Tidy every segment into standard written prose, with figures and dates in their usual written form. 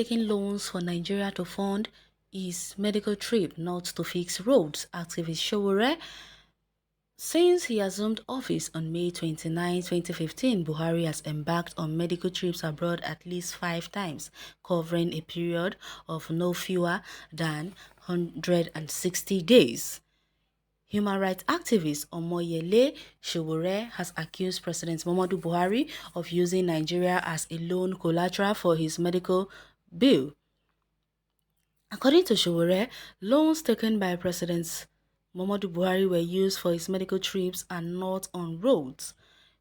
taking loans for Nigeria to fund his medical trip, not to fix roads, activist Showore. Since he assumed office on May 29, 2015, Buhari has embarked on medical trips abroad at least 5 times, covering a period of no fewer than 160 days. Human rights activist Omoyele Sowore has accused President Muhammadu Buhari of using Nigeria as a loan collateral for his medical bill. According to Sowore, loans taken by President Muhammadu Buhari were used for his medical trips and not on roads.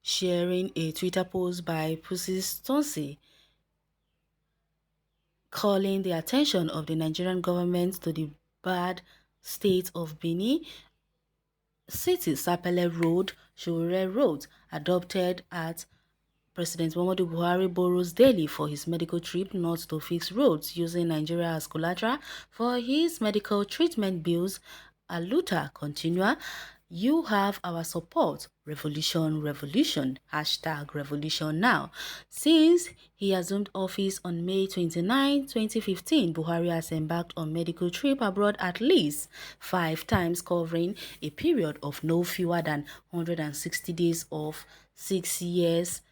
Sharing a Twitter post by Pussy Stonsi, calling the attention of the Nigerian government to the bad state of Benin City Sapele Road, Sowore Road, adopted at President Muhammadu Buhari borrows daily for his medical trip not to fix roads, using Nigeria as collateral for his medical treatment bills. Aluta continua, you have our support. Revolution, revolution. Hashtag revolution now. Since he assumed office on May 29, 2015, Buhari has embarked on medical trip abroad at least 5 times, covering a period of no fewer than 160 days of 6 years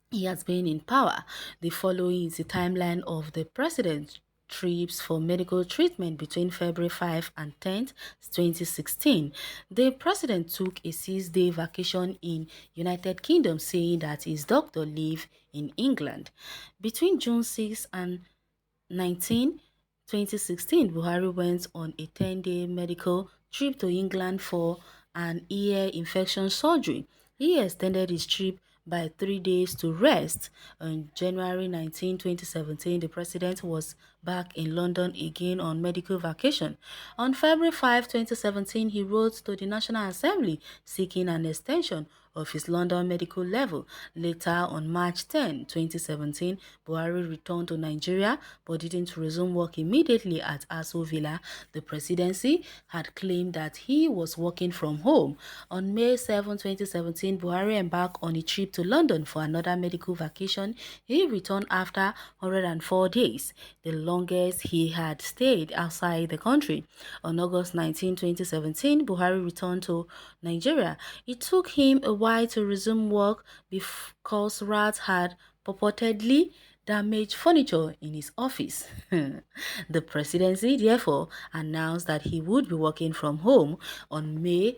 he has been in power. The following is the timeline of the president's trips for medical treatment between February 5 and 10th, 2016. The president took a 6-day vacation in United Kingdom, saying that his doctor lived in England. Between June 6 and 19, 2016, Buhari went on a 10-day medical trip to England for an ear infection surgery. He extended his trip by 3 days to rest. On January 19, 2017, the president was back in London again on medical vacation. On February 5, 2017, he wrote to the National Assembly seeking an extension of his London medical level. Later, on March 10, 2017, Buhari returned to Nigeria but didn't resume work immediately at Aso Villa. The presidency had claimed that he was working from home. On May 7, 2017, Buhari embarked on a trip to London for another medical vacation. He returned after 104 days, the longest he had stayed outside the country. On August 19, 2017, Buhari returned to Nigeria. It took him a while to resume work because rats had purportedly damaged furniture in his office. The presidency therefore announced that he would be working from home. On May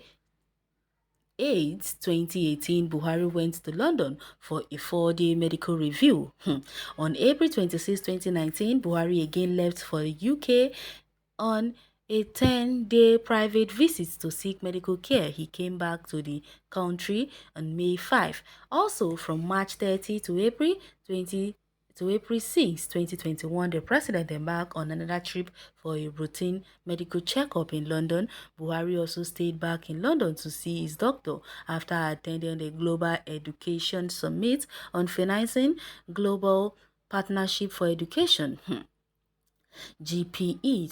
8, 2018, Buhari went to London for a 4-day medical review. On April 26, 2019, Buhari again left for the UK on a 10-day private visit to seek medical care. He came back to the country on May 5. Also, from March 30 to April 6, 2021, the president embarked on another trip for a routine medical checkup in London. Buhari also stayed back in London to see his doctor after attending the Global Education Summit on financing global partnership for education. GPE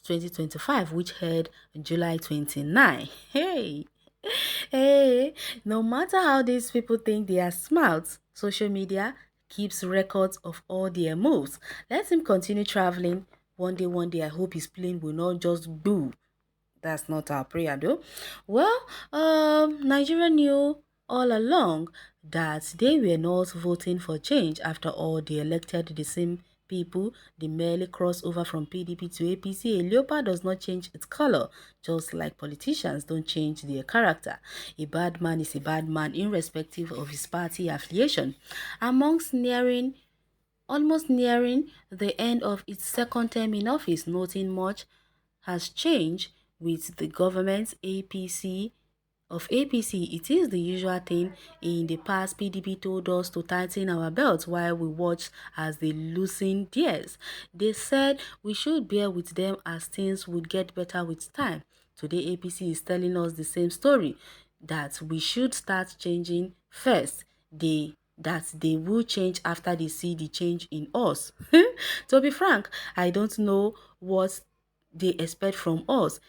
2021-2025, which held July 29. Hey, no matter how these people think they are smart, social media keeps records of all their moves. Let him continue traveling. One day, I hope his plane will not just do. That's not our prayer, though. Well, Nigeria knew all along that they were not voting for change. After all, they elected the same people. They merely cross over from PDP to APC. A leopard does not change its color, just like politicians don't change their character. A bad man is a bad man, irrespective of his party affiliation. Almost nearing the end of its second term in office, nothing much has changed with the government's APC. It is the usual thing. In the past, PDP told us to tighten our belts while we watched as they loosened theirs. They said we should bear with them as things would get better with time. Today, APC is telling us the same story, that we should start changing first. That they will change after they see the change in us. To be frank, I don't know what they expect from us.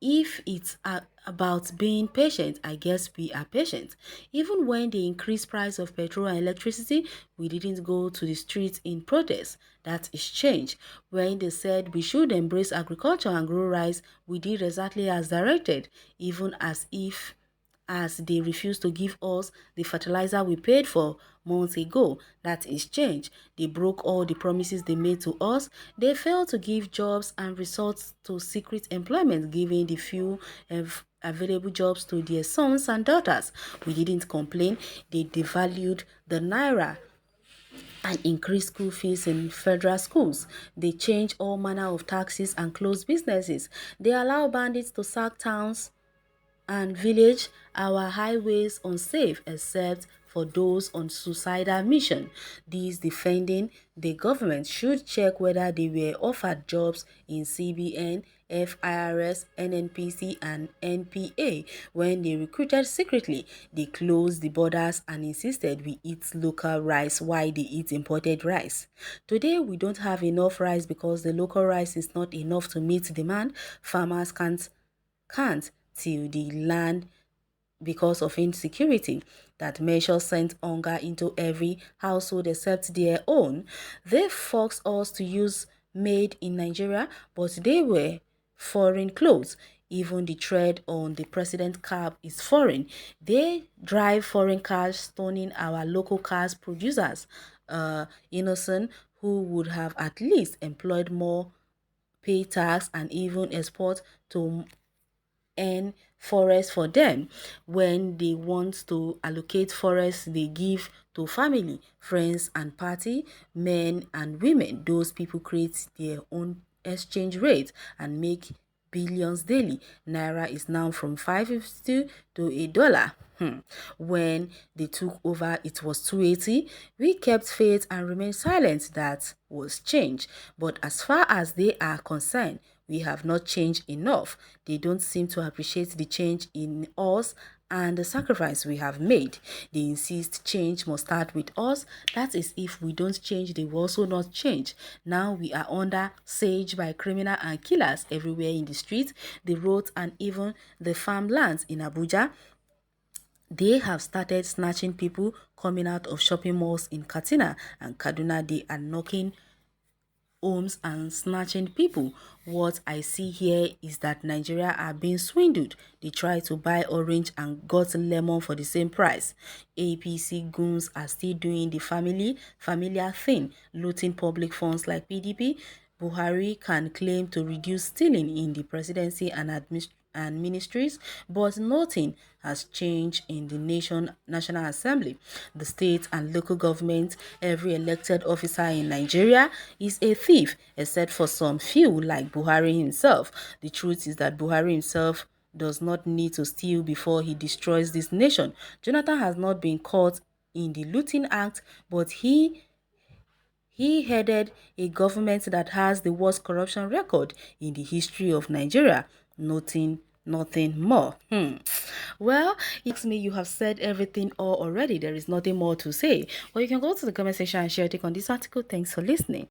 If it's about being patient, I guess we are patient. Even when they increased price of petrol and electricity, we didn't go to the streets in protest. That is change. When they said we should embrace agriculture and grow rice, we did exactly as directed, even as they refuse to give us the fertilizer we paid for months ago. That is change. They broke all the promises they made to us. They failed to give jobs and resort to secret employment, giving the few available jobs to their sons and daughters. We didn't complain. They devalued the naira and increased school fees in federal schools. They change all manner of taxes and close businesses. They allow bandits to sack towns and village, our highways unsafe except for those on suicidal mission. These defending the government should check whether they were offered jobs in CBN, FIRS, NNPC and NPA. When they recruited secretly, they closed the borders and insisted we eat local rice while they eat imported rice. Today we don't have enough rice because the local rice is not enough to meet demand. Farmers can't till the land because of insecurity. That measure sent hunger into every household except their own. They forced us to use made in Nigeria, but they were foreign clothes. Even the tread on the president's cap is foreign. They drive foreign cars, stoning our local cars producers. Innocent who would have at least employed more, pay tax, and even export to and forest for them. When they want to allocate forests, they give to family, friends and party, men and women. Those people create their own exchange rate and make billions daily. Naira is now from 550 to $1. When they took over, it was 280. We kept faith and remained silent. That was change. But as far as they are concerned, we have not changed enough. They don't seem to appreciate the change in us and the sacrifice we have made. They insist change must start with us. That is, if we don't change, they will also not change. Now we are under siege by criminals and killers everywhere in the streets, the roads, and even the farmlands in Abuja. They have started snatching people coming out of shopping malls in Katsina and Kaduna. They are knocking homes and snatching people. What I see here is that Nigeria are being swindled. They try to buy orange and got lemon for the same price. APC goons are still doing the familiar thing, looting public funds like PDP. Buhari can claim to reduce stealing in the presidency and ministries, but nothing has changed in the National Assembly, the state and local government. Every elected officer in Nigeria is a thief, except for some few like Buhari himself. The truth is that Buhari himself does not need to steal before he destroys this nation. Jonathan has not been caught in the looting act, but he headed a government that has the worst corruption record in the history of Nigeria. Nothing more. Well, it's me. You have said everything all already. There is nothing more to say. Or you can go to the comment section and share your take on this article. Thanks for listening.